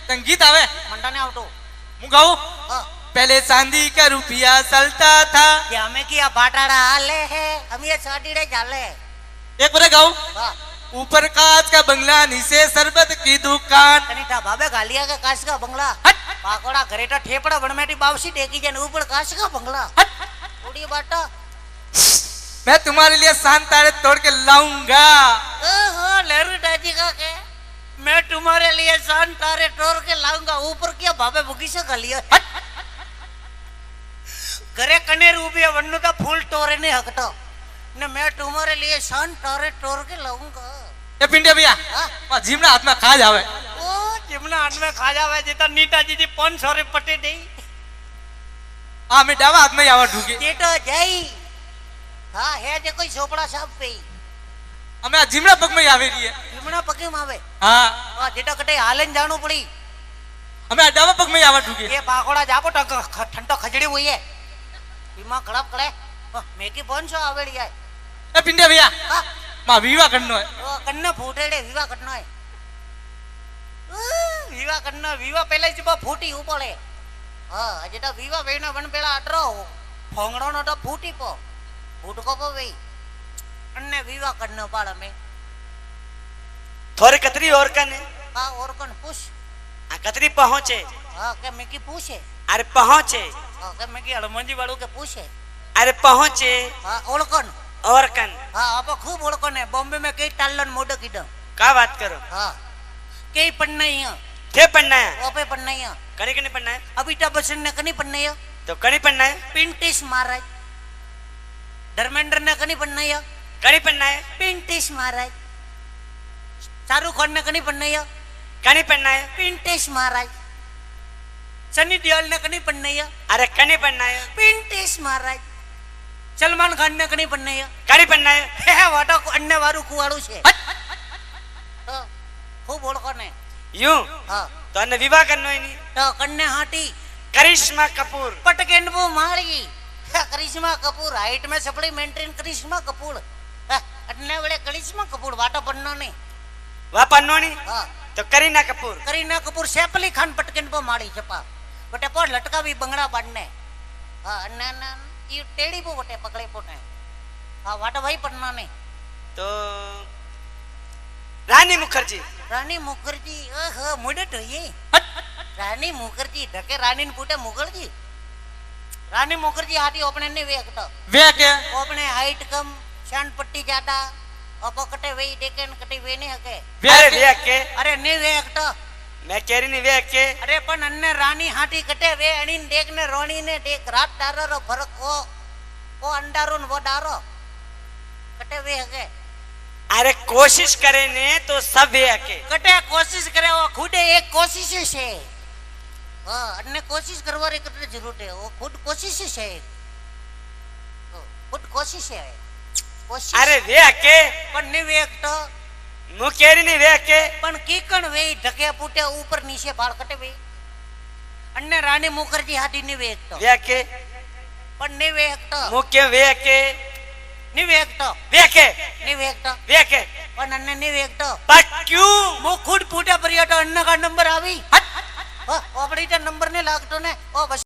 संगीत आवे मंडा ने आवतो હું ગાઉં हाँ पहले चांदी का रुपया चलता था कि हमें किया बाटाड़ा हाले है हम ये साड़ीड़े चाले एक बार गाऊं हाँ ऊपर कांच का बंगला नीचे शरबत की दुकान तनीटा बाबे गालिया का काश का बंगला हट पाकोड़ा घरेटा ठेपड़ा बनमेटी बावसी देखी जाने ऊपर काश का बंगला हट थोड़ी बाटा मैं तुम्हारे लिए शान तारे तोड़ के लाऊंगा ओहो लहरू दादी का के मैं तुम्हारे लिए शान तारे तोड़ के लाऊंगा ऊपर क्या बाबे बुगी से गालिया हट घरे कनेर उबे वन्नु का फूल तोरे ने हकटा ने मैं तुम्हारे लिए शान तारे तोड़ के लाऊंगा ये पिंडिया भैया हाँ? मां जीमना हाथ में खा जावे ओ जिमना हाथ में खा जावे जेता नीता जी 500 रे पटे दे हां मैं डावा हाथ में आवा ढूके जेटो जई हाँ है जे कोई सोपड़ा साहब पे हमें आ जीमना पग में आवे रही है जिमना पके में आवे हां हाँ जेटा कटे हालन जाणू पड़ी हमें आ डावा पग में आवा ढूके ये पाकोड़ा जापो ठंडो खजड़ी हुई है बीमा कड़प करे मेकी 500 आवेड़ी है ए पिंडिया भैया हाँ मां विवाह करनो है ओ कन्ना फूटेड़े विवाह करनो है विवाह करना विवाह पहले जब फूटी उपड़े हाँ जेटा विवाह वेना वन पेला अटरो फोंगड़ो नो तो फूटी पो फूट को पो वे अन्ने विवाह करनो बाड़ में थोड़े कतरी और कने हाँ और कौन पूछ आ कतरी पहुंचे हाँ के मेकी पूछे अरे पहुंचे हाँ के मेकी हनुमानजी वालों के पूछे अरे पहुंचे हाँ ओळखन और कन हाँ आप खूब ओळखन है बॉम्बे में कई टालन मोड़ की का बात करो हाँ कई पन्ना ही थे पढ़ना है ओपे पन्ना ही कनी कनी पढ़ना है अभिता बच्चन ने कनी पन्ना ही तो कनी पढ़ना है पिंटिस महाराज धर्मेंद्र ने कनी पन्ना ही कनी पढ़ना है पिंटिस महाराज शाहरुख खान ने कनी पन्ना ही कनी पढ़ना है पिंटिस महाराज सनी देओल ने कनी पन्ना ही अरे कनी पढ़ना है पिंटिस महाराज सलमान खान ने कनी पन्ना ही कनी पढ़ना है हे वाटा अन्य वारू कुवाड़ू छे तो खूब ओळखन है यूं हाँ तो अन्य विवाह करनो ही नहीं तो कन्या हाटी करिश्मा कपूर पटकेन वो मारी करिश्मा कपूर हाइट में सपड़ी मेंटेन करिश्मा कपूर अन्य बड़े करिश्मा कपूर वाटा बनना नहीं वह पन्नो नहीं हाँ तो करीना कपूर करीना कपूर सैफ अली खान पटकेन वो मारी छपा बटे पर लटका भी बंगड़ा बांधने हाँ अन्य ना ये टेढ़ी वो बटे पकड़े पोटे हाँ वाटा भाई पन्ना नहीं तो रानी मुखर्जी रानी मुखर्जी ओह मुड़े तो ये रानी मुखर्जी ढके रानी ने पूटे मुखर्जी रानी मुखर्जी हाथी अपने ने वेखता वे के अपने हाइट कम शान पट्टी ज्यादा अब कटे वे देखे न कटे वे नहीं हके अरे वे के अरे नहीं वेखता मैं कह रही नहीं वे के अरे पण अन्ने रानी हाथी कटे वे अणी देख ने रोणी ने देख रात डारो रो फरक ओ अंडारो न वो डारो कटे वे हके अरे कोशिश करे ने तो सब वे के कटे कोशिश करे वो खुदे एक कोशिश से हाँ अन्ने कोशिश करवा रे कटे जरूरत है वो खुद कोशिश से खुद कोशिश है कोशिश अरे वे के पण नहीं वेखतो मु कह रही नहीं वे के पण कीकण वे ढके पुटे ऊपर नीचे बाल कटे वे अन्ने रानी मुखर्जी हाथी नहीं वेखतो वे के पण नहीं वेखतो मु के वे के नहीं वेखतो वे के नहीं वेखतो वे के पण अन्ने नहीं वेखतो पर क्यों मु खुद पुटे परियटो अन्न का नंबर आवी हट अपनी नंबर ने लागतो ने ओ बस